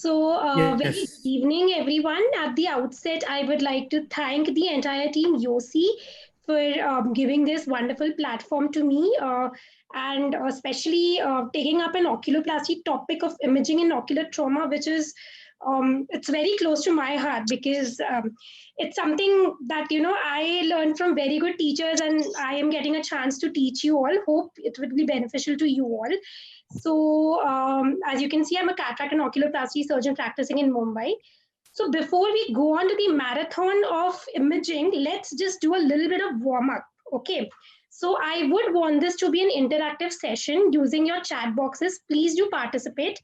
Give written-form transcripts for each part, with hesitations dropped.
Very good Yes. evening, everyone. At the outset, I would like to thank the entire team Yossi for giving this wonderful platform to me and especially taking up an oculoplasty topic of imaging in ocular trauma, which is it's very close to my heart because it's something that I learned from very good teachers, and I am getting a chance to teach you all. Hope it would be beneficial to you all. As you can see, I'm a cataract and oculoplasty surgeon practicing in Mumbai. So, before we go on to the marathon of imaging, let's just do a little bit of warm up. Okay. So, I would want this to be an interactive session using your chat boxes. Please do participate.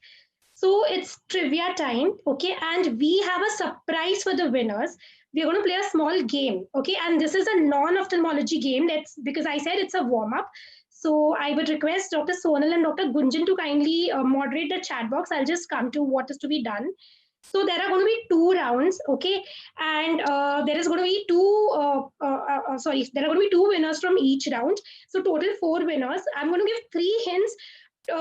So, it's trivia time. Okay. And we have a surprise for the winners. We're going to play a small game. Okay. And this is a non ophthalmology game. That's because I said it's a warm up. So I would request Dr. Sonal and Dr. Gunjan to kindly moderate the chat box. I'll just come to what is to be done. So there are going to be two rounds, okay, and there is going to be there are going to be two winners from each round. So total four winners. I'm going to give three hints.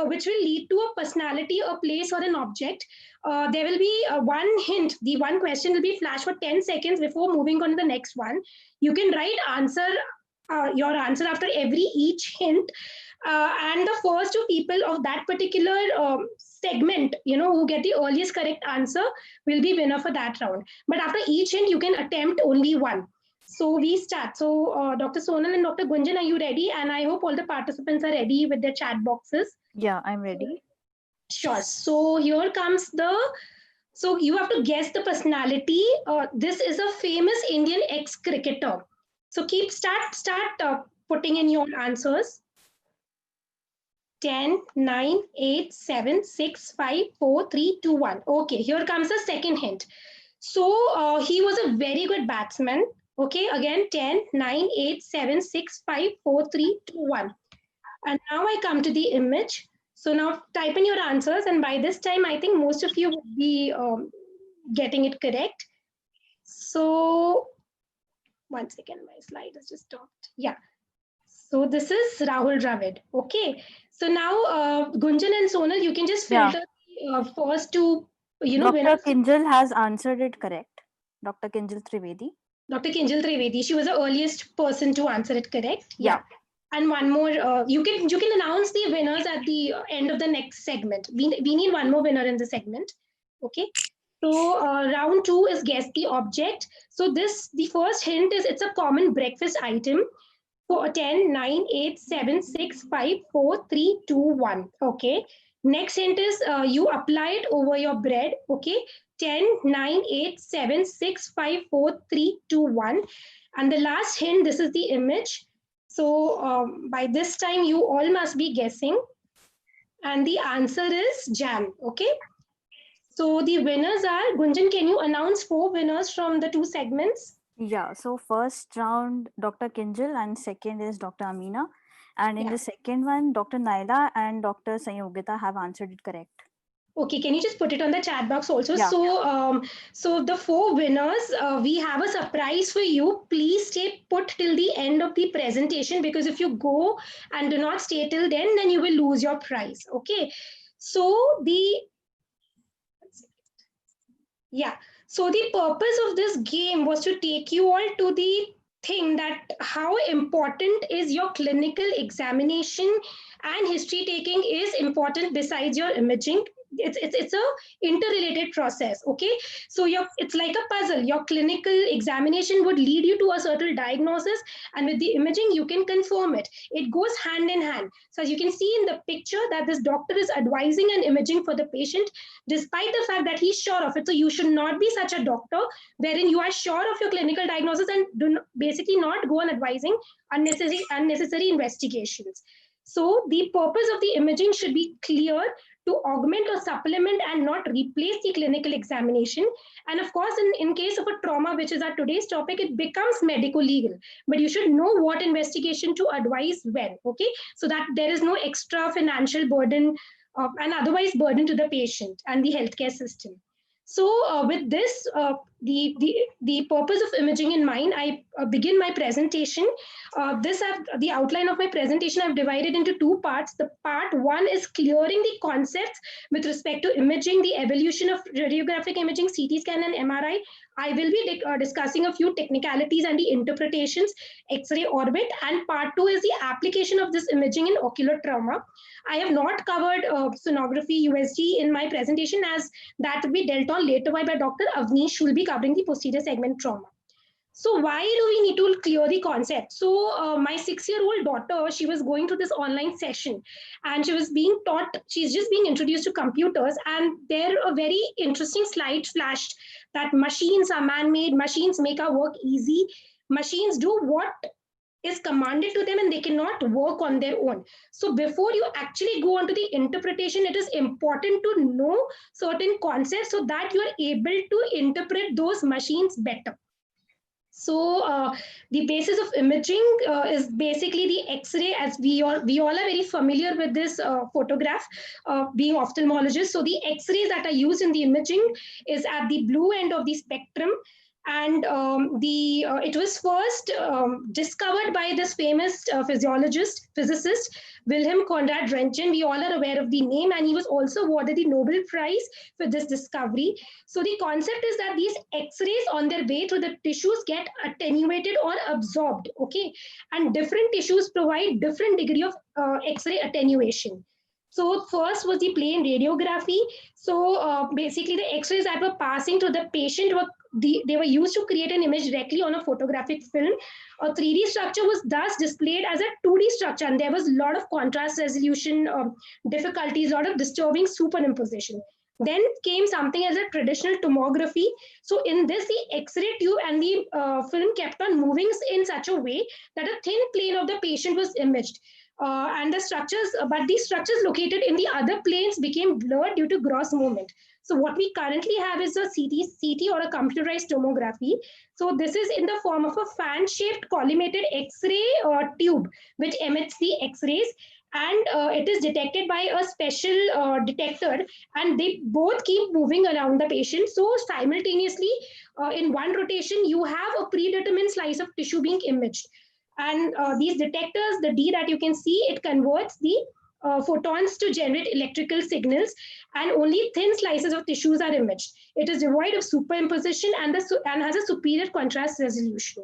Which will lead to a personality, a place, or an object. There will be one hint. The one question will be flashed for 10 seconds before moving on to the next one. You can write your answer after every each hint, and the first two people of that particular segment, who get the earliest correct answer, will be winner for that round. But after each hint, you can attempt only one. So we start. So Dr. Sonal and Dr. Gunjan, are you ready? And I hope all the participants are ready with their chat boxes. Yeah, I'm ready. Sure. So here comes the. So you have to guess the personality. This is a famous Indian ex-cricketer. So start putting in your answers. 10, 9, 8, 7, 6, 5, 4, 3, 2, 1. Okay, here comes the second hint. So he was a very good batsman. Okay, again 10, 9, 8, 7, 6, 5, 4, 3, 2, 1. And now I come to the image. So now type in your answers, and by this time, I think most of you would be getting it correct. So, one second, my slide has just stopped. Yeah. So this is Rahul Dravid. Okay. So now, Gunjan and Sonal, you can just filter the first two, Dr. winners. Kinjal has answered it correct. Dr. Kinjal Trivedi. Dr. Kinjal Trivedi. She was the earliest person to answer it correct. Yeah. And one more, you can announce the winners at the end of the next segment. We need one more winner in the segment. Okay. So round two is guess the object. So the first hint is it's a common breakfast item. For 10, 9, 8, 7, 6, 5, 4, 3, 2, 1. Okay. Next hint is you apply it over your bread. Okay. 10, 9, 8, 7, 6, 5, 4, 3, 2, 1. And the last hint, this is the image. So by this time, you all must be guessing. And the answer is jam. Okay. So the winners are, Gunjan, can you announce four winners from the two segments? Yeah, so first round, Dr. Kinjal, and second is Dr. Amina. And in the second one, Dr. Naila and Dr. Sanyogita have answered it correct. Okay, can you just put it on the chat box also? Yeah. So the four winners, we have a surprise for you. Please stay put till the end of the presentation, because if you go and do not stay till then you will lose your prize. Okay. So so the purpose of this game was to take you all to the thing that how important is your clinical examination and history taking is important besides your imaging. It's a interrelated process. Okay, so it's like a puzzle. Your clinical examination would lead you to a certain diagnosis, and with the imaging you can confirm it. It goes hand in hand. So as you can see in the picture, that this doctor is advising and imaging for the patient despite the fact that he's sure of it. So you should not be such a doctor wherein you are sure of your clinical diagnosis and basically not go on advising unnecessary investigations. So the purpose of the imaging should be clear, to augment or supplement and not replace the clinical examination. And of course, in case of a trauma, which is our today's topic, it becomes medico-legal. But you should know what investigation to advise when, okay? So that there is no extra financial burden and otherwise burden to the patient and the healthcare system. So with this, the purpose of imaging in mind, I begin my presentation. The outline of my presentation I've divided into two parts. The part one is clearing the concepts with respect to imaging, the evolution of radiographic imaging, CT scan and MRI. I will be discussing a few technicalities and the interpretations, X-ray orbit, and part two is the application of this imaging in ocular trauma. I have not covered sonography USG in my presentation, as that will be dealt on later by Dr. Avnish, who will be covering the posterior segment trauma. So why do we need to clear the concept? So my 6-year-old daughter, she was going to this online session and she was being taught, she's just being introduced to computers, and there a very interesting slide flashed that machines are man-made, machines make our work easy, machines do what is commanded to them and they cannot work on their own. So before you actually go on to the interpretation, it is important to know certain concepts so that you are able to interpret those machines better. So the basis of imaging is basically the X-ray, as we all are very familiar with this photograph, being ophthalmologists. So the X-rays that are used in the imaging is at the blue end of the spectrum, and it was first discovered by this famous physicist Wilhelm Conrad Röntgen. We all are aware of the name, and he was also awarded the Nobel Prize for this discovery. So the concept is that these X-rays on their way through the tissues get attenuated or absorbed, okay? And different tissues provide different degree of X-ray attenuation. So first was the plain radiography. So basically the X-rays that were passing to the patient they were used to create an image directly on a photographic film. A 3D structure was thus displayed as a 2D structure, and there was a lot of contrast resolution difficulties, a lot of disturbing superimposition. Then came something as a traditional tomography. So in this, the X-ray tube and the film kept on moving in such a way that a thin plane of the patient was imaged. And but these structures located in the other planes became blurred due to gross movement. So what we currently have is a CT or a computerized tomography. So this is in the form of a fan-shaped collimated X-ray tube, which emits the X-rays, and it is detected by a special detector, and they both keep moving around the patient. So simultaneously, in one rotation, you have a predetermined slice of tissue being imaged. And these detectors, the D that you can see, it converts the photons to generate electrical signals, and only thin slices of tissues are imaged. It is devoid of superimposition and has a superior contrast resolution.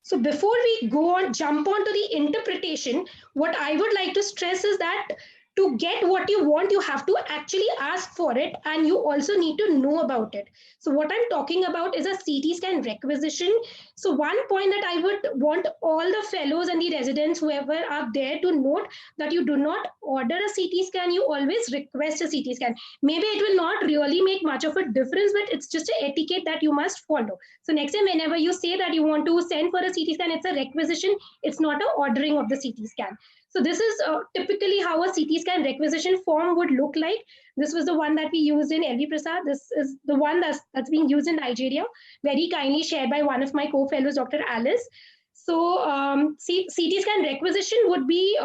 So before we jump on to the interpretation, what I would like to stress is that to get what you want, you have to actually ask for it, and you also need to know about it. So what I'm talking about is a CT scan requisition. So one point that I would want all the fellows and the residents, whoever are there, to note that you do not order a CT scan, you always request a CT scan. Maybe it will not really make much of a difference, but it's just an etiquette that you must follow. So next time, whenever you say that you want to send for a CT scan, it's a requisition, it's not an ordering of the CT scan. So this is typically how a CT scan requisition form would look like. This was the one that we used in LV Prasad. This is the one that's being used in Nigeria, very kindly shared by one of my co-fellows, Dr. Alice. So CT scan requisition would be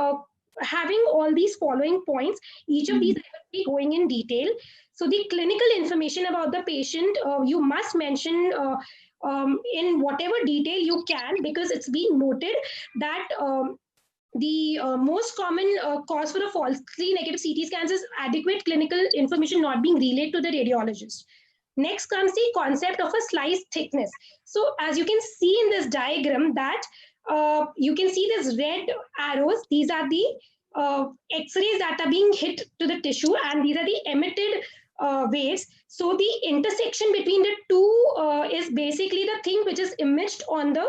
having all these following points. Each of these I will be going in detail. So the clinical information about the patient, you must mention in whatever detail you can, because it's been noted that the most common cause for a falsely negative CT scans is adequate clinical information not being relayed to the radiologist. Next comes the concept of a slice thickness. So as you can see in this diagram, that you can see these red arrows. These are the X-rays that are being hit to the tissue, and these are the emitted waves. So the intersection between the two is basically the thing which is imaged on the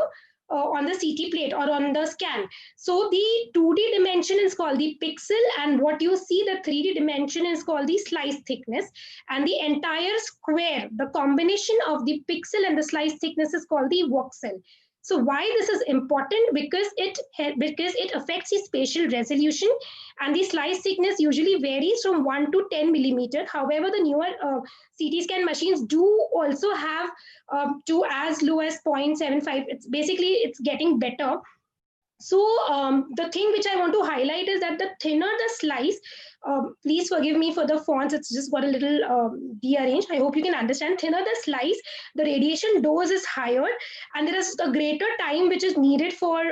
CT plate or on the scan. So the 2D dimension is called the pixel, and what you see, the 3D dimension, is called the slice thickness, and the entire square, the combination of the pixel and the slice thickness, is called the voxel. So why this is important? Because it affects the spatial resolution, and the slice thickness usually varies from 1 to 10 millimeter. However, the newer CT scan machines do also have to as low as 0.75. It's getting better. So the thing which I want to highlight is that the thinner the slice, please forgive me for the fonts, it's just got a little rearranged. I hope you can understand. Thinner the slice, the radiation dose is higher, and there is a greater time which is needed for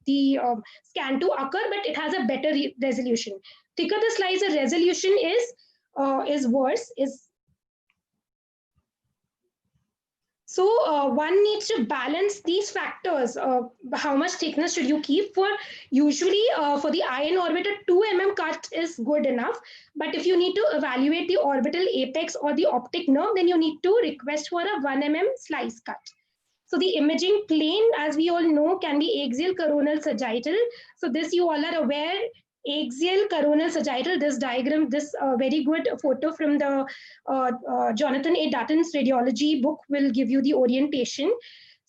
the scan to occur, but it has a better resolution. Thicker the slice, the resolution is worse, is so one needs to balance these factors. How much thickness should you keep for? Usually for the eye in orbit, a 2 mm cut is good enough. But if you need to evaluate the orbital apex or the optic nerve, then you need to request for a 1 mm slice cut. So the imaging plane, as we all know, can be axial, coronal, sagittal. So this you all are aware. Axial, coronal, sagittal. This diagram, this very good photo from the Jonathan A. Dutton's radiology book will give you the orientation.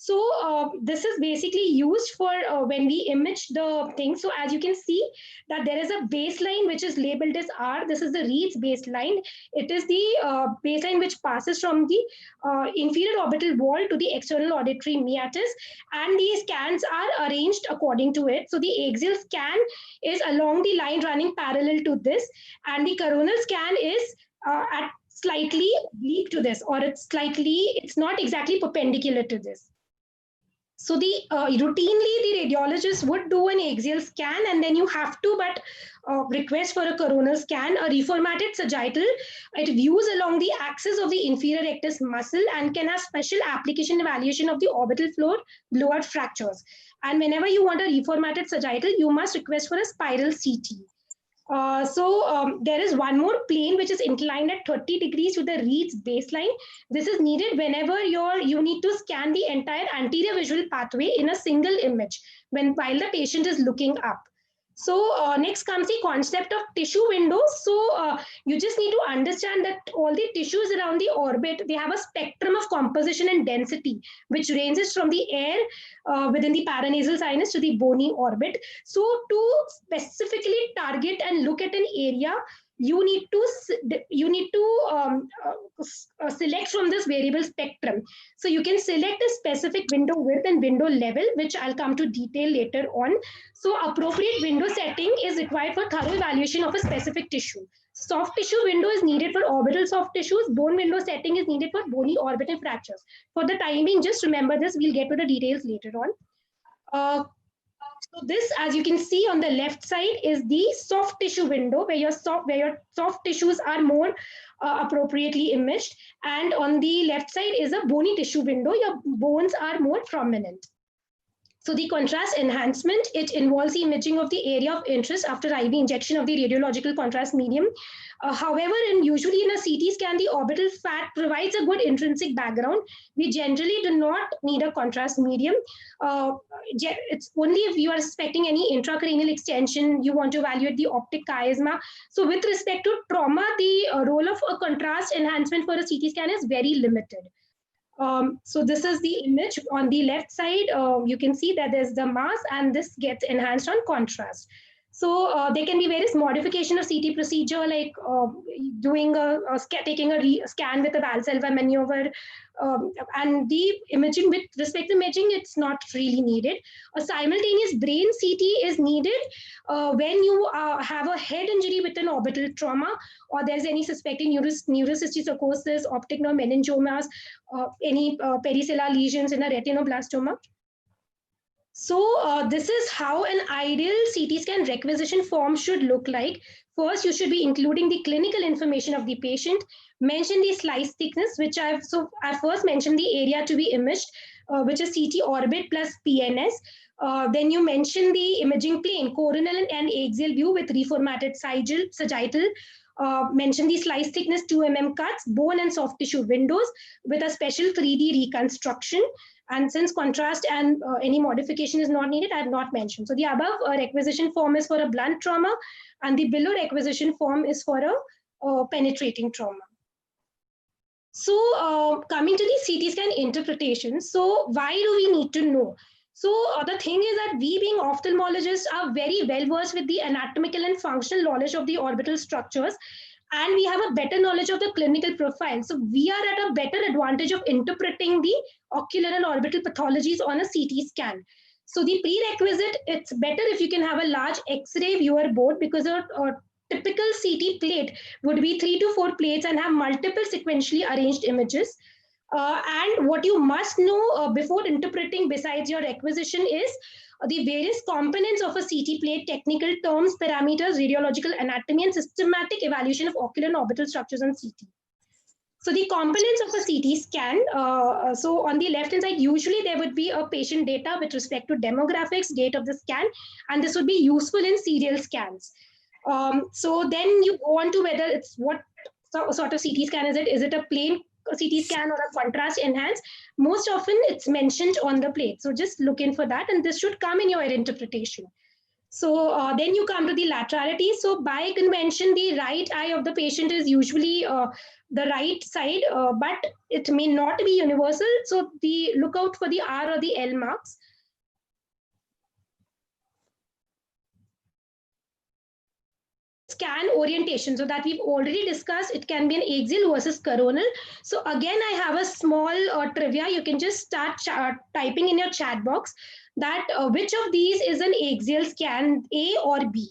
So this is basically used for when we image the thing. So as you can see that there is a baseline which is labeled as R. This is the Reed's baseline. It is the baseline which passes from the inferior orbital wall to the external auditory meatus, and these scans are arranged according to it. So the axial scan is along the line running parallel to this, and the coronal scan is at slightly oblique to this, or it's not exactly perpendicular to this. So the routinely the radiologist would do an axial scan, and then you have to request for a coronal scan. A reformatted sagittal, it views along the axis of the inferior rectus muscle and can have special application evaluation of the orbital floor blowout fractures. And whenever you want a reformatted sagittal, you must request for a spiral CT. There is one more plane which is inclined at 30 degrees to the Reed's baseline. This is needed whenever you need to scan the entire anterior visual pathway in a single image while the patient is looking up. So next comes the concept of tissue windows. So you just need to understand that all the tissues around the orbit, they have a spectrum of composition and density, which ranges from the air within the paranasal sinus to the bony orbit. So to specifically target and look at an area, you need to select from this variable spectrum. So you can select a specific window width and window level, which I'll come to detail later on. So appropriate window setting is required for thorough evaluation of a specific tissue. Soft tissue window is needed for orbital soft tissues. Bone window setting is needed for bony orbital fractures. For the timing, just remember this. We'll get to the details later on. So this, as you can see on the left side, is the soft tissue window where your soft tissues are more appropriately imaged. And on the left side is a bony tissue window. Your bones are more prominent. So the contrast enhancement, it involves the imaging of the area of interest after IV injection of the radiological contrast medium. However, usually in a CT scan, the orbital fat provides a good intrinsic background. We generally do not need a contrast medium. It's only if you are suspecting any intracranial extension, you want to evaluate the optic chiasma. So with respect to trauma, the role of a contrast enhancement for a CT scan is very limited. So this is the image on the left side. You can see that there's the mass, and this gets enhanced on contrast. So there can be various modification of CT procedure, like doing taking a scan with a Valsalva maneuver, and the imaging with respect to imaging, it's not really needed. A simultaneous brain CT is needed when you have a head injury with an orbital trauma, or there's any suspecting neurocysticercosis, optic nerve meningiomas, any pericellular lesions in a retinoblastoma. So this is how an ideal CT scan requisition form should look like. First, you should be including the clinical information of the patient, mention the slice thickness, which I first mentioned the area to be imaged, which is CT orbit plus PNS. Then you mention the imaging plane, coronal and axial view with reformatted sagittal. Mention the slice thickness 2 mm cuts, bone and soft tissue windows with a special 3D reconstruction. And since contrast and any modification is not needed, I have not mentioned. So the above requisition form is for a blunt trauma, and the below requisition form is for a penetrating trauma. So coming to the CT scan interpretation, so why do we need to know? So the thing is that we being ophthalmologists are very well versed with the anatomical and functional knowledge of the orbital structures, and we have a better knowledge of the clinical profile. So we are at a better advantage of interpreting the ocular and orbital pathologies on a CT scan. So the prerequisite, it's better if you can have a large X-ray viewer board, because a typical CT plate would be 3 to 4 plates and have multiple sequentially arranged images. And what you must know before interpreting, besides your requisition, is the various components of a CT plate, technical terms, parameters, radiological anatomy, and systematic evaluation of ocular and orbital structures on CT. So the components of a CT scan, so on the left-hand side, usually there would be a patient data with respect to demographics, date of the scan, and this would be useful in serial scans. So then you go on to whether it's what sort of CT scan is it? Is it a plain CT scan or a contrast enhanced? Most often it's mentioned on the plate. So just look in for that, and this should come in your interpretation. So then you come to the laterality. So by convention, the right eye of the patient is usually the right side, but it may not be universal. So the look out for the R or the L marks. Scan orientation, so that we've already discussed, it can be an axial versus coronal. So again, I have a small trivia. You can just start typing in your chat box that which of these is an axial scan, A or B?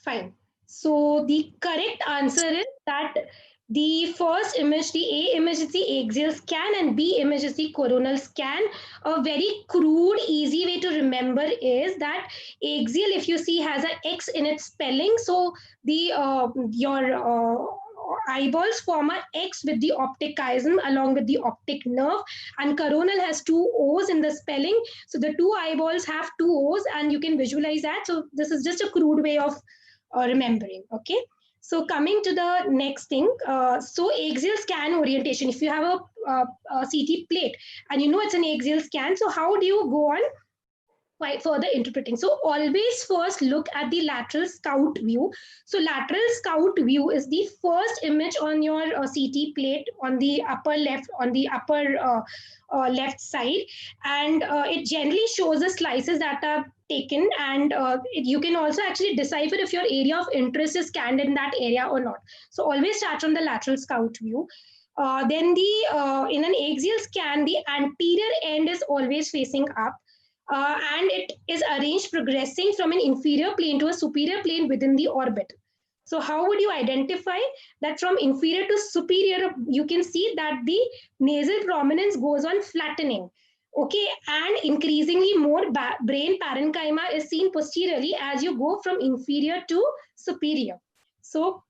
Fine. So the correct answer is that the first image, the A image, is the axial scan, and B image is the coronal scan. A very crude, easy way to remember is that axial, if you see, has an X in its spelling. So the your eyeballs form an X with the optic chiasm along with the optic nerve, and coronal has two O's in the spelling. So the two eyeballs have two O's, and you can visualize that. So this is just a crude way of remembering. Okay. So coming to the next thing, so axial scan orientation. If you have a CT plate and you know it's an axial scan, so how do you go on further interpreting? So always first look at the lateral scout view. So lateral scout view is the first image on your CT plate on the upper left, on the upper left side, and it generally shows the slices that are taken, and you can also actually decipher if your area of interest is scanned in that area or not. So always start from the lateral scout view. Then the in an axial scan, the anterior end is always facing up. And it is arranged progressing from an inferior plane to a superior plane within the orbit. So how would you identify that from inferior to superior? You can see that the nasal prominence goes on flattening. Okay, and increasingly more brain parenchyma is seen posteriorly as you go from inferior to superior. So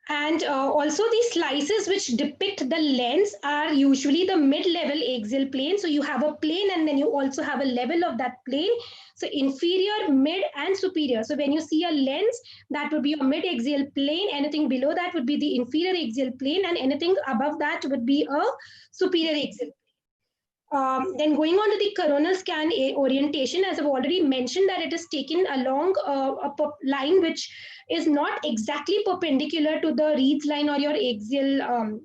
and also the slices which depict the lens are usually the mid-level axial plane. So you have a plane and then you also have a level of that plane. So inferior, mid and superior. So when you see a lens, that would be a mid-axial plane. Anything below that would be the inferior axial plane, and anything above that would be a superior axial plane. Then going on to the coronal scan orientation, as I've already mentioned, that it is taken along a line which is not exactly perpendicular to the Reed's line or your axial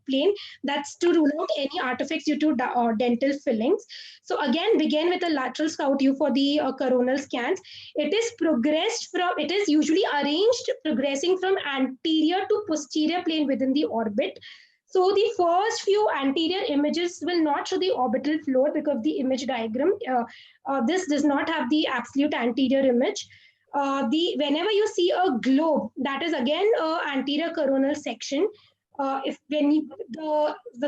plane. That's to rule out any artifacts due to dental fillings. So again, begin with a lateral scout view for the coronal scans. It is usually arranged progressing from anterior to posterior plane within the orbit. So the first few anterior images will not show the orbital floor because the image diagram, this does not have the absolute anterior image. Whenever you see a globe, that is again anterior coronal section. The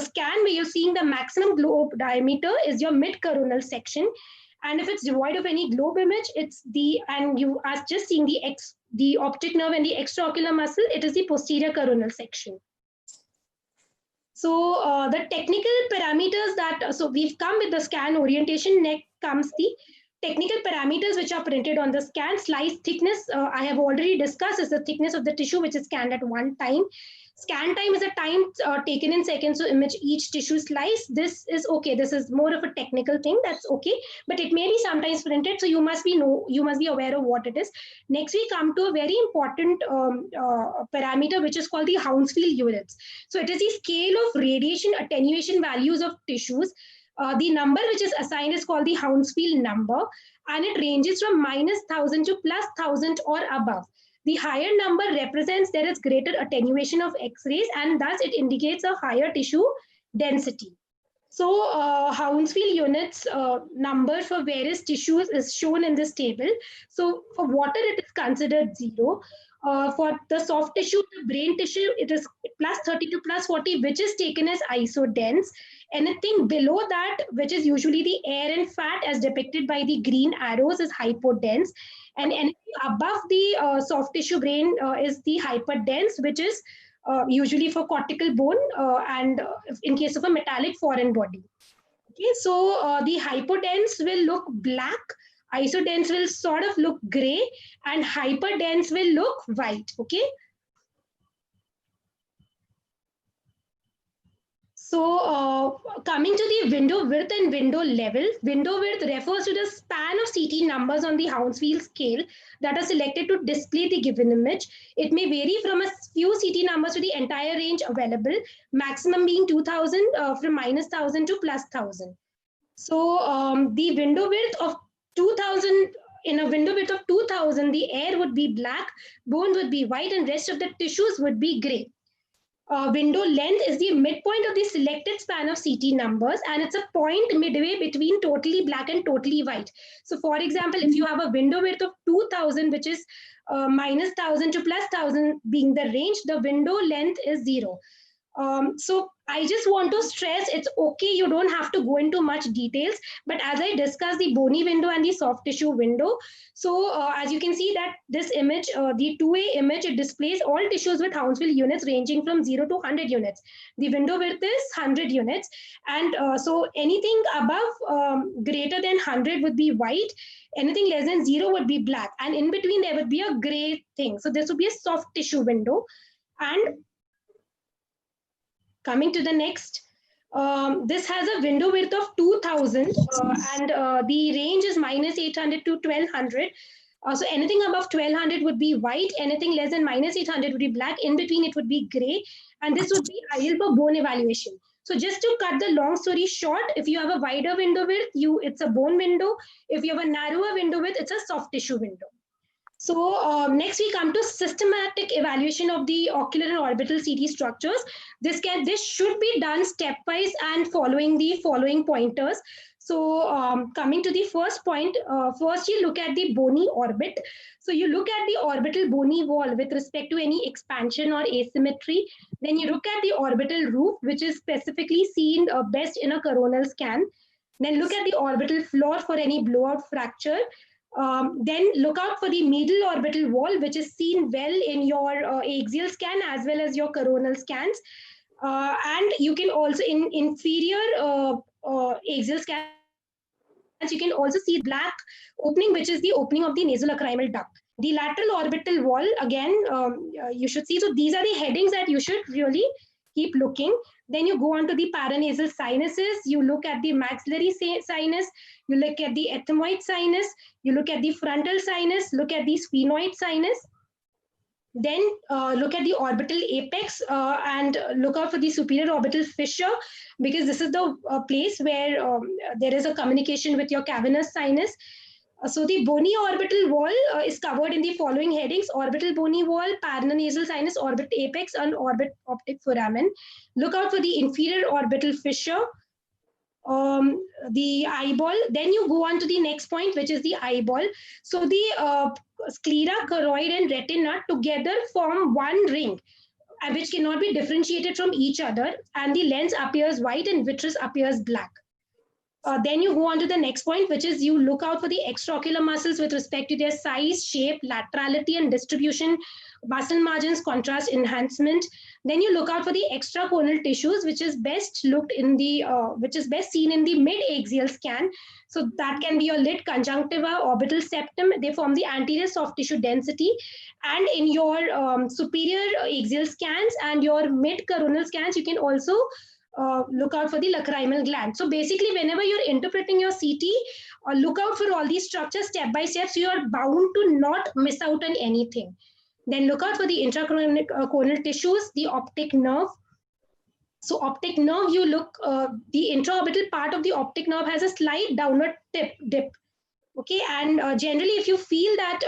scan where you're seeing the maximum globe diameter is your mid coronal section, and if it's devoid of any globe image, and you are just seeing the optic nerve and the extraocular muscle, it is the posterior coronal section. So the technical parameters so we've come with the scan orientation. Next comes the technical parameters which are printed on the scan. Slice thickness, I have already discussed, is the thickness of the tissue which is scanned at one time. Scan time is a time taken in seconds to image each tissue slice. This is okay. This is more of a technical thing. That's okay, but it may be sometimes printed, so you must be aware of what it is. Next, we come to a very important parameter which is called the Hounsfield units. So it is the scale of radiation attenuation values of tissues. The number which is assigned is called the Hounsfield number, and it ranges from -1000 to +1000 or above. The higher number represents there is greater attenuation of X-rays, and thus it indicates a higher tissue density. So Hounsfield units number for various tissues is shown in this table. So for water, it is considered 0. For the soft tissue, the brain tissue, it is plus 30 to plus 40, which is taken as isodense. Anything below that, which is usually the air and fat as depicted by the green arrows, is hypodense. And anything above the soft tissue brain is the hyperdense, which is usually for cortical bone and in case of a metallic foreign body. Okay, so the hypodense will look black, isodense will sort of look gray, and hyperdense will look white. Okay. So coming to the window width and window level, window width refers to the span of CT numbers on the Hounsfield scale that are selected to display the given image. It may vary from a few CT numbers to the entire range available, maximum being 2000 from minus 1000 to plus 1000. So the window width of 2000, in a window width of 2000, the air would be black, bone would be white, and rest of the tissues would be gray. Window length is the midpoint of the selected span of CT numbers, and it's a point midway between totally black and totally white. So for example, if you have a window width of 2000, which is minus 1000 to plus 1000 being the range, the window length is 0. So I just want to stress it's okay, you don't have to go into much details, but as I discussed the bony window and the soft tissue window, so as you can see that this image, the 2A image, it displays all tissues with Hounsfield units ranging from 0 to 100 units. The window width is 100 units, and so anything above greater than 100 would be white, anything less than 0 would be black, and in between there would be a gray thing. So this would be a soft tissue window. And coming to the next, this has a window width of 2000 and the range is minus 800 to 1200. So anything above 1200 would be white, anything less than minus 800 would be black, in between it would be gray, and this would be ideal for bone evaluation. So just to cut the long story short, if you have a wider window width, it's a bone window. If you have a narrower window width, it's a soft tissue window. So next we come to systematic evaluation of the ocular and orbital CT structures. This should be done stepwise and following the following pointers. So coming to the first point, first you look at the bony orbit. So you look at the orbital bony wall with respect to any expansion or asymmetry. Then you look at the orbital roof, which is specifically seen best in a coronal scan. Then look at the orbital floor for any blowout fracture. Then look out for the middle orbital wall, which is seen well in your axial scan as well as your coronal scans. And you can also, in inferior axial scans, you can also see black opening, which is the opening of the nasolacrimal duct. The lateral orbital wall, again, you should see. So these are the headings that you should really keep looking. Then you go on to the paranasal sinuses. You look at the maxillary sinus. You look at the ethmoid sinus. You look at the frontal sinus. Look at the sphenoid sinus. Then look at the orbital apex and look out for the superior orbital fissure, because this is the place where there is a communication with your cavernous sinus. So the bony orbital wall is covered in the following headings: orbital bony wall, paranasal sinus, orbit apex, and orbit optic foramen. Look out for the inferior orbital fissure, the eyeball. Then you go on to the next point, which is the eyeball. So the sclera, choroid, and retina together form one ring, which cannot be differentiated from each other, and the lens appears white and vitreous appears black. Then you go on to the next point, which is you look out for the extraocular muscles with respect to their size, shape, laterality, and distribution, muscle margins, contrast enhancement. Then you look out for the extracorneal tissues, which is best looked in the, which is best seen in the mid-axial scan. So that can be your lid, conjunctiva, orbital septum. They form the anterior soft tissue density. And in your superior axial scans and your mid-coronal scans, you can also look out for the lacrimal gland. So basically, whenever you're interpreting your CT, look out for all these structures step by step, so you're bound to not miss out on anything. Then look out for the intracorneal tissues, the optic nerve. So optic nerve, you look, the intraorbital part of the optic nerve has a slight downward dip. Okay, and generally, if you feel that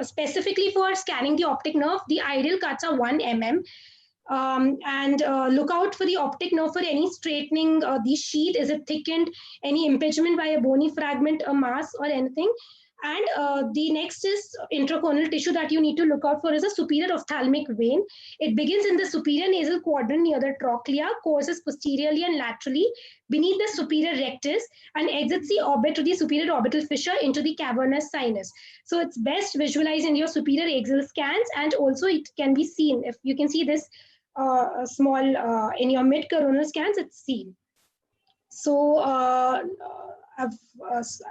specifically for scanning the optic nerve, the ideal cuts are 1 mm. And look out for the optic nerve for any straightening the sheath. Is it thickened? Any impingement by a bony fragment, a mass, or anything? And the next is intracorneal tissue that you need to look out for is a superior ophthalmic vein. It begins in the superior nasal quadrant near the trochlea, courses posteriorly and laterally beneath the superior rectus, and exits the orbit to the superior orbital fissure into the cavernous sinus. So it's best visualized in your superior axial scans, and also it can be seen. If you can see this small in your mid coronal scans, it's seen. So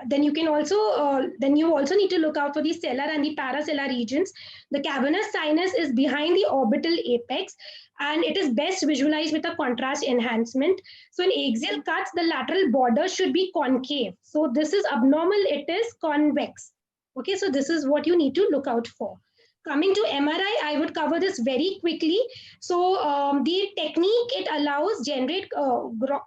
then you also need to look out for the stellar and the paracellar regions. The cavernous sinus is behind the orbital apex, and it is best visualized with a contrast enhancement. So in axial cuts, the lateral border should be concave. So this is abnormal, it is convex. Okay, so this is what you need to look out for. Coming to MRI, I would cover this very quickly. So the technique, it allows generate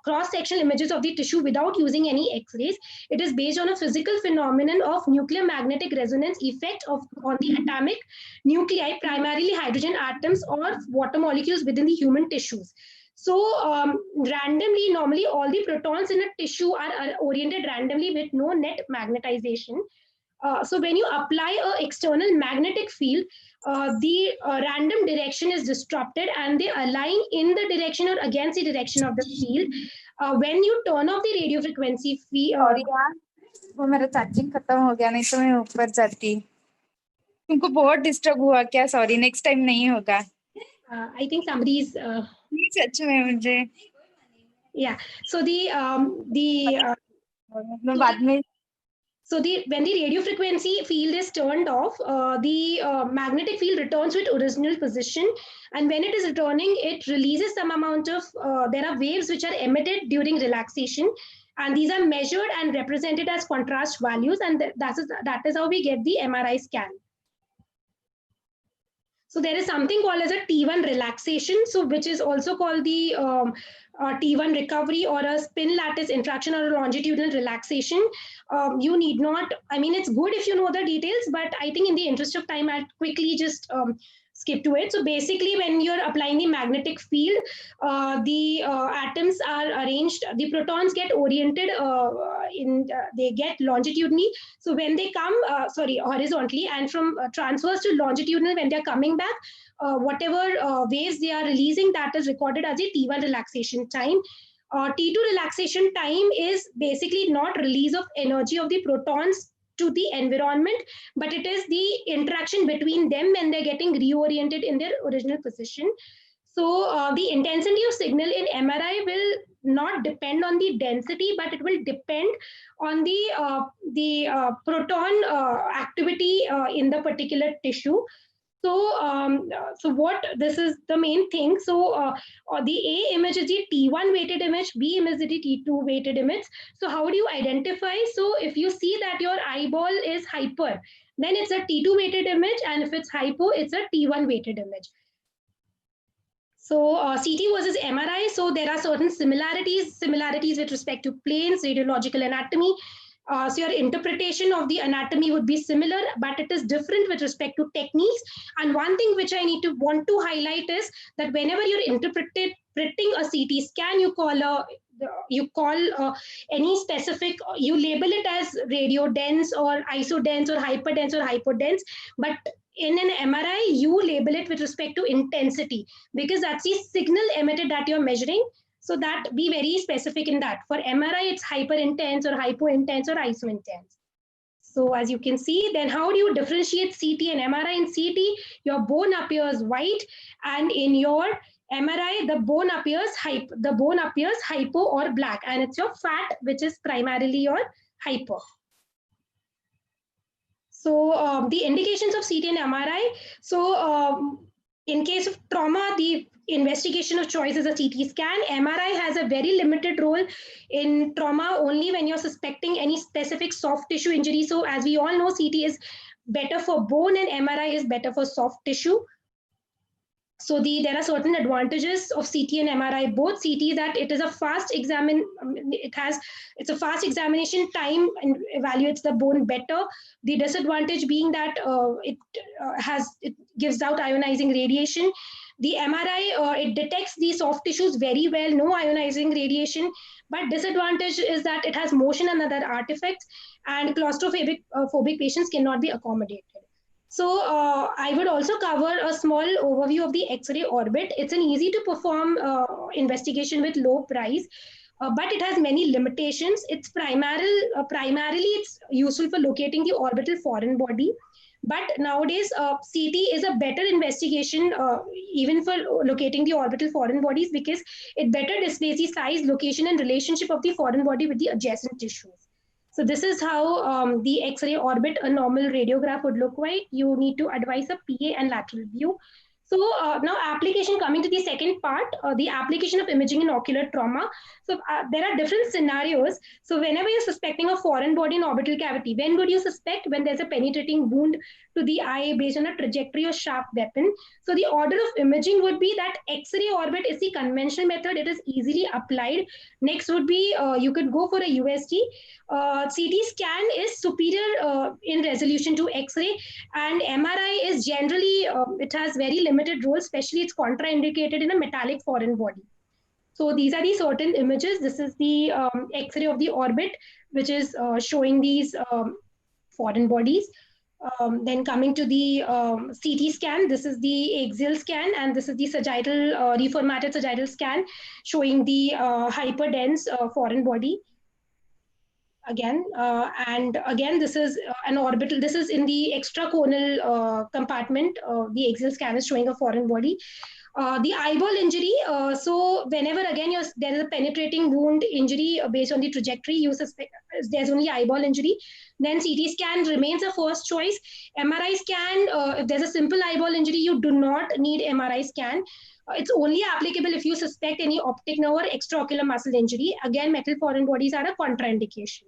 cross-sectional images of the tissue without using any X-rays. It is based on a physical phenomenon of nuclear magnetic resonance effect on the atomic nuclei, primarily hydrogen atoms or water molecules within the human tissues. So normally all the protons in a tissue are oriented randomly with no net magnetization. So when you apply an external magnetic field, the random direction is disrupted and they align in the direction or against the direction of the field. When you turn off the radio frequency field, sorry यार, वो मेरा charging खत्म हो गया, नहीं तो मैं ऊपर जाती. तुमको बहुत डिस्टर्ब हुआ क्या? सॉरी, नेक्स्ट टाइम नहीं होगा. I think somebody's. सच में मुझे. Yeah. So बाद में. So when the radio frequency field is turned off, the magnetic field returns to its original position. And when it is returning, it releases some amount of, there are waves which are emitted during relaxation. And these are measured and represented as contrast values. And that is how we get the MRI scan. So there is something called as a T1 relaxation, so which is also called the T1 recovery or a spin lattice interaction or a longitudinal relaxation. You need not, I mean, it's good if you know the details, but I think in the interest of time, I'll quickly just skip to it. So basically, when you're applying the magnetic field, the atoms are arranged, the protons get oriented they get longitudinally. So when they come, horizontally, and from transverse to longitudinal, when they're coming back, whatever waves they are releasing, that is recorded as a T1 relaxation time. T2 relaxation time is basically not release of energy of the protons to the environment, but it is the interaction between them when they're getting reoriented in their original position. So the intensity of signal in MRI will not depend on the density, but it will depend on the proton activity in the particular tissue. So what this is the main thing. So the A image is the T1 weighted image, B image is the T2 weighted image. So how do you identify? So if you see that your eyeball is hyper, then it's a T2 weighted image, and if it's hypo, it's a T1 weighted image. So CT versus MRI, so there are certain similarities with respect to planes, radiological anatomy. So your interpretation of the anatomy would be similar, but it is different with respect to techniques. And one thing which I want to highlight is that whenever you're interpreting a CT scan, you call any specific, you label it as radio dense or isodense or hyperdense or hypodense, but in an MRI, you label it with respect to intensity, because that's the signal emitted that you're measuring. So that be very specific in that. For MRI, it's hyper intense or hypo intense or iso intense. So as you can see, then how do you differentiate CT and MRI? In CT, your bone appears white, and in your MRI, the bone appears hypo or black, and it's your fat which is primarily your hypo. So the indications of CT and MRI. So in case of trauma, the investigation of choice is a CT scan. MRI has a very limited role in trauma only when you're suspecting any specific soft tissue injury. So as we all know, CT is better for bone and MRI is better for soft tissue. So there are certain advantages of CT and MRI. Both CT that it is a fast it's a fast examination time and evaluates the bone better. The disadvantage being that it gives out ionizing radiation. The MRI it detects the soft tissues very well, no ionizing radiation. But disadvantage is that it has motion and other artifacts, and claustrophobic phobic patients cannot be accommodated. So I would also cover a small overview of the X-ray orbit. It's an easy to perform investigation with low price, but it has many limitations. Primarily it's useful for locating the orbital foreign body. But nowadays, CT is a better investigation even for locating the orbital foreign bodies, because it better displays the size, location, and relationship of the foreign body with the adjacent tissues. So this is how the X-ray orbit, a normal radiograph would look like. You need to advise a PA and lateral view. So now application, coming to the second part, the application of imaging in ocular trauma. So there are different scenarios. So whenever you're suspecting a foreign body in orbital cavity, when would you suspect? When there's a penetrating wound to the eye based on a trajectory or sharp weapon. So the order of imaging would be that X-ray orbit is the conventional method. It is easily applied. Next would be you could go for a USG. CT scan is superior in resolution to X-ray, and MRI is generally, it has very limited role, especially it's contraindicated in a metallic foreign body. So these are the certain images. This is the X-ray of the orbit, which is showing these foreign bodies. Then coming to the CT scan, this is the axial scan, and this is the sagittal, reformatted sagittal scan, showing the hyperdense foreign body. Again, and again, this is an orbital. This is in the extracorneal compartment. The axial scan is showing a foreign body. The eyeball injury. So whenever again there is a penetrating wound injury based on the trajectory, you suspect there's only eyeball injury. Then CT scan remains a first choice. MRI scan, if there's a simple eyeball injury, you do not need MRI scan. It's only applicable if you suspect any optic nerve or extraocular muscle injury. Again, metal foreign bodies are a contraindication.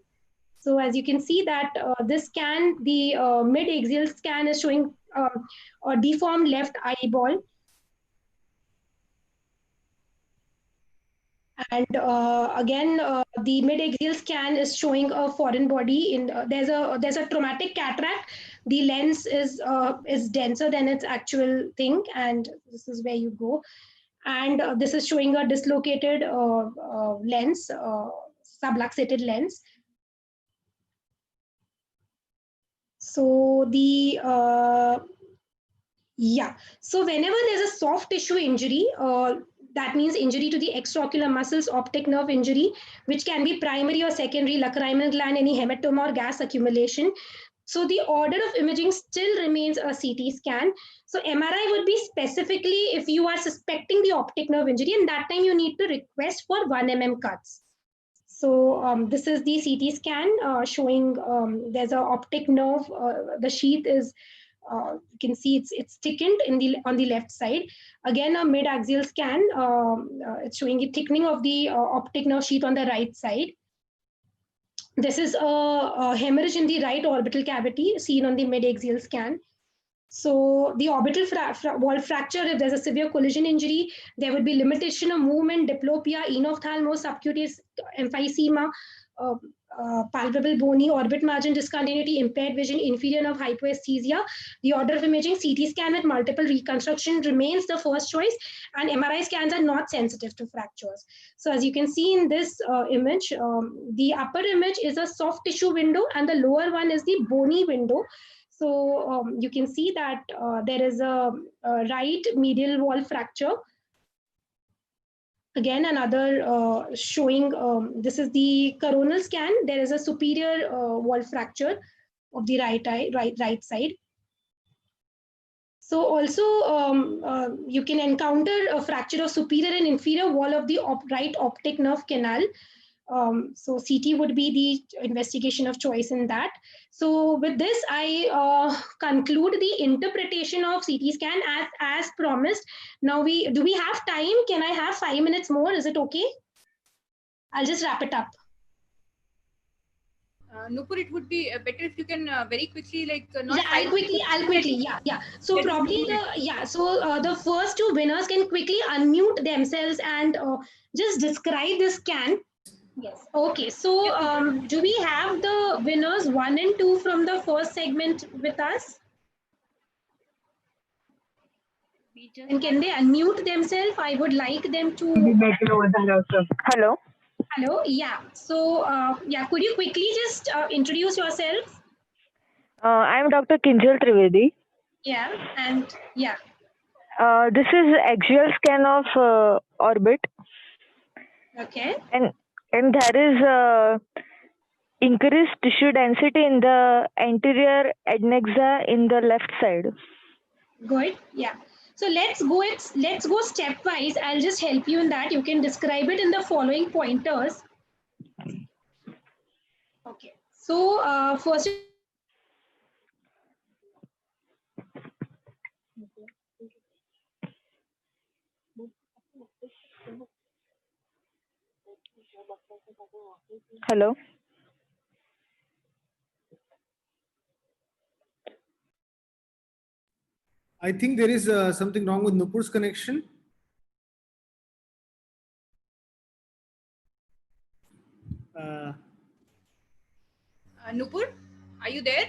So as you can see that this scan, the mid-axial scan is showing a deformed left eyeball. And again, the mid-axial scan is showing a foreign body. There's a traumatic cataract. The lens is denser than its actual thing, and this is where you go. And this is showing a dislocated lens, subluxated lens. So so whenever there's a soft tissue injury, that means injury to the extraocular muscles, optic nerve injury, which can be primary or secondary, lacrimal gland, any hematoma or gas accumulation. So the order of imaging still remains a CT scan. So MRI would be specifically if you are suspecting the optic nerve injury, and that time you need to request for 1 mm cuts. So this is the CT scan showing there's an optic nerve. The sheath is, you can see it's thickened on the left side. Again, a mid-axial scan. It's showing the thickening of the optic nerve sheath on the right side. This is a hemorrhage in the right orbital cavity seen on the mid-axial scan. So the orbital wall fracture, if there's a severe collision injury, there would be limitation of movement, diplopia, enophthalmos, subcutaneous emphysema, palpable bony orbit margin discontinuity, impaired vision, inferior nerve hypoesthesia. The order of imaging, CT scan with multiple reconstruction remains the first choice, and MRI scans are not sensitive to fractures. So as you can see in this image, the upper image is a soft tissue window and the lower one is the bony window. So you can see that there is a right medial wall fracture. Again, another showing, this is the coronal scan. There is a superior wall fracture of the right side. So also you can encounter a fracture of superior and inferior wall of the right optic nerve canal. So CT would be the investigation of choice in that. So with this, I conclude the interpretation of CT scan as promised. Now do we have time? Can I have 5 minutes more? Is it okay? I'll just wrap it up. Nupur, it would be better if you can very quickly, like not. Yeah, I'll quickly. Yeah. So Let me probably do it. the first two winners can quickly unmute themselves and just describe this can. Yes. Okay. So do we have the winners 1 and 2 from the first segment with us? And can they unmute themselves? I would like them to. Hello. Hello. Yeah. So yeah, could you quickly just introduce yourself? I'm Dr. Kinjal Trivedi. Yeah. And yeah. This is axial scan of orbit, Okay. and there is increased tissue density in the anterior adnexa in the left side. Good. Yeah. So let's go stepwise. I'll just help you in that. You can describe it in the following pointers. Okay. So first. Hello. I think there is something wrong with Nupur's connection. Nupur, are you there?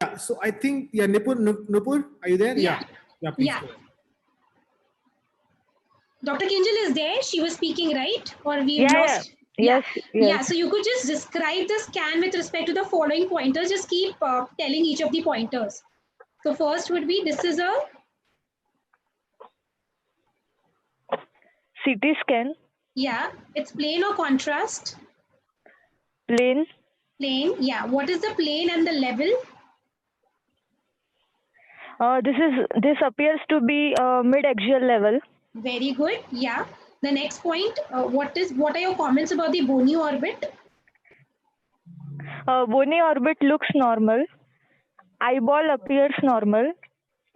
Yeah, so I think, yeah, Nupur, are you there? Yeah. Yeah, please Yeah. go ahead. Dr. Kinjal is there. She was speaking, right? Or we Yeah, lost? Yes. Yeah. So you could just describe the scan with respect to the following pointers. Just keep telling each of the pointers. So first would be, this is a CT scan. yeah. It's plain or contrast? Plane. Plain. Yeah. What is the plane and the level? This appears to be mid axial level. Very good. Yeah. The next point. What are your comments about the bony orbit? Bony orbit looks normal. Eyeball appears normal.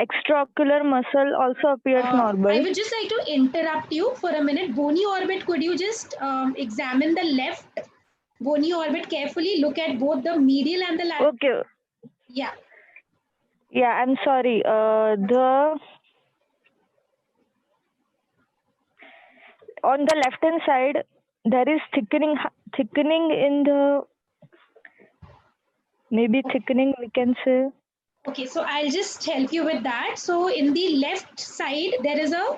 Extraocular muscle also appears normal. I would just like to interrupt you for a minute. Bony orbit, could you just examine the left bony orbit carefully? Look at both the medial and the lateral. Okay. Yeah. Yeah, I'm sorry. On the left hand side, there is thickening in the, maybe thickening we can say. Okay, so I'll just help you with that. So in the left side, there is a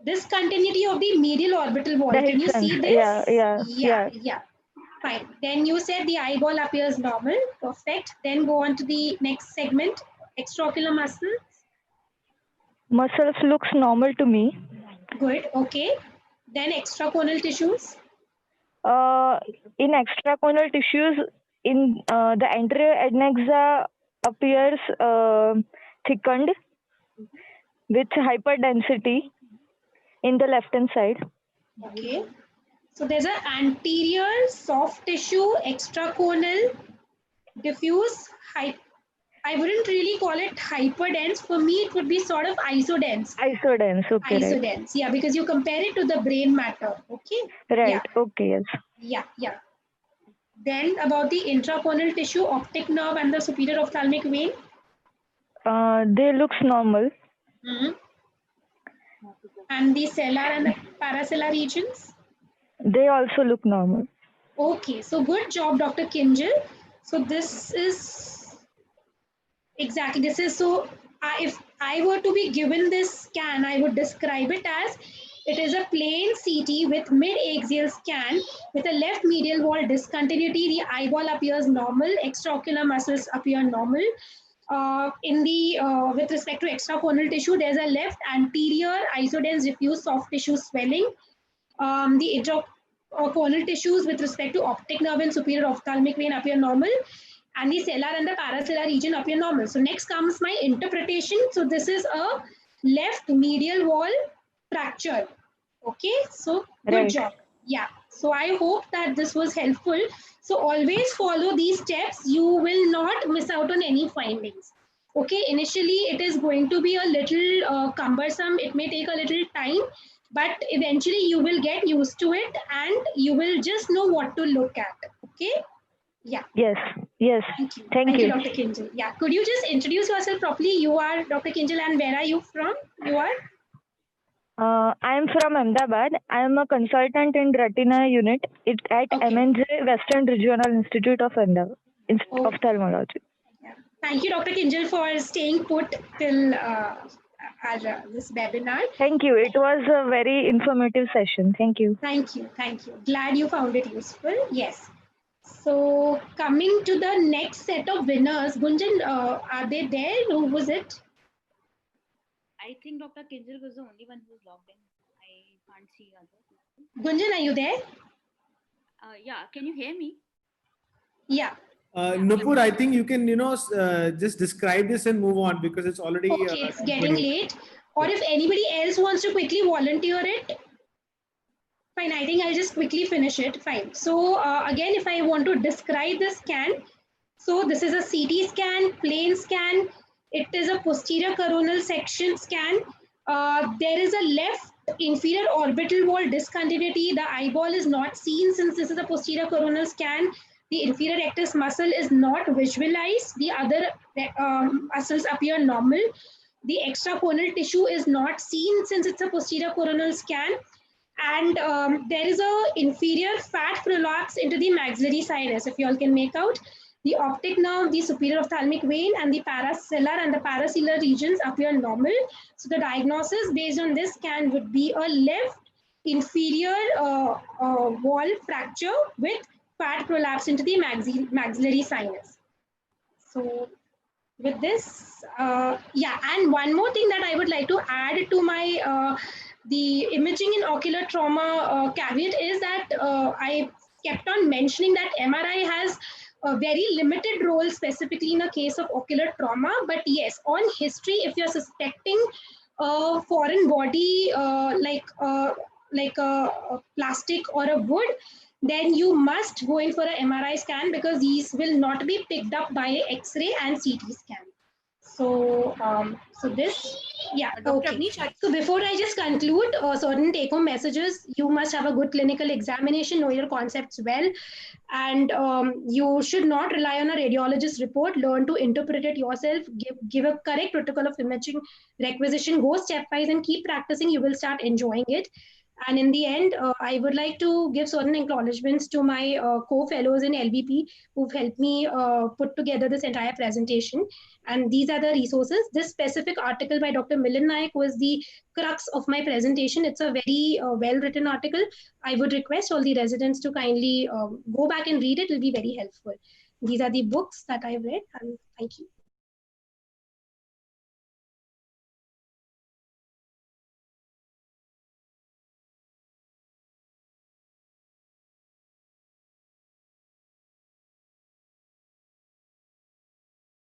discontinuity of the medial orbital wall. Can you see this? Yeah. Fine. Then you said the eyeball appears normal. Perfect. Then go on to the next segment, extraocular muscles. Muscles looks normal to me. Good. Okay. Then extracorneal tissues. In extracorneal tissues, in the anterior adnexa appears thickened with hyperdensity in the left hand side. Okay. So there's an anterior soft tissue, extracorneal, diffuse, I wouldn't really call it hyperdense. For me, it would be sort of isodense. Isodense, okay. Isodense, right. Yeah, because you compare it to the brain matter. Okay. Right, yeah. okay, yes. Yeah. Then about the intracorneal tissue, optic nerve and the superior ophthalmic vein. They looks normal. Mm-hmm. And the cellular and the paracellular regions? They also look normal. Okay, so good job, Dr. Kinjal. So this is exactly, so if I were to be given this scan, I would describe it as it is a plain CT with mid-axial scan with a left medial wall discontinuity. The eyeball appears normal, extraocular muscles appear normal. With respect to extracorneal tissue, there's a left anterior isodense diffuse soft tissue swelling. The intracorneal tissues with respect to optic nerve and superior ophthalmic vein appear normal, and the cellular and the paracellular region appear normal. So next comes my interpretation. So this is a left medial wall fracture. Okay, so good job. Yeah, so I hope that this was helpful. So always follow these steps. You will not miss out on any findings. Okay, initially it is going to be a little cumbersome. It may take a little time, but eventually you will get used to it and you will just know what to look at. Okay. Yeah. Yes. Yes. Thank you. Thank you. Dr. Kinjal. Yeah. Could you just introduce yourself properly? You are Dr. Kinjal, and where are you from? You are? I am from Ahmedabad. I am a consultant in retina unit at Okay. MNJ Western Regional Institute of Ophthalmology. Yeah. Thank you, Dr. Kinjal, for staying put till this webinar. Thank you. It was a very informative session. Thank you. Thank you. Thank you. Glad you found it useful. Yes. So coming to the next set of winners, Gunjan, are they there? Who was it? I think Dr. Kinjal was the only one who's logged in. I can't see others. Gunjan, are you there? Yeah, can you hear me? Yeah. Nupur, I think you can, just describe this and move on because it's already. Okay, it's getting late. Or if anybody else wants to quickly volunteer it, fine. I think I'll just quickly finish it. Fine. So again, if I want to describe the scan, so this is a CT scan, plain scan. It is a posterior coronal section scan. There is a left inferior orbital wall discontinuity. The eyeball is not seen since this is a posterior coronal scan. The inferior rectus muscle is not visualized. The other muscles appear normal. The extracorneal tissue is not seen since it's a posterior coronal scan. And there is a inferior fat prolapse into the maxillary sinus, if you all can make out. The optic nerve, the superior ophthalmic vein, and the paracellular and the paracillar regions appear normal. So the diagnosis based on this scan would be a left inferior wall fracture with fat prolapse into the maxillary sinus. So with this, yeah, and one more thing that I would like to add to my the imaging in ocular trauma caveat is that I kept on mentioning that MRI has a very limited role specifically in a case of ocular trauma. But yes, on history, if you're suspecting a foreign body like a plastic or a wood, then you must go in for an MRI scan because these will not be picked up by X-ray and CT scan. So, so this, yeah, Dr. okay. Avnish, So before I just conclude, certain take-home messages, you must have a good clinical examination, know your concepts well, and you should not rely on a radiologist's report. Learn to interpret it yourself, give a correct protocol of imaging requisition, go stepwise and keep practicing. You will start enjoying it. And in the end, I would like to give certain acknowledgements to my co-fellows in LBP who've helped me put together this entire presentation. And these are the resources. This specific article by Dr. Milind Naik was the crux of my presentation. It's a very well-written article. I would request all the residents to kindly go back and read it. It will be very helpful. These are the books that I've read, and thank you.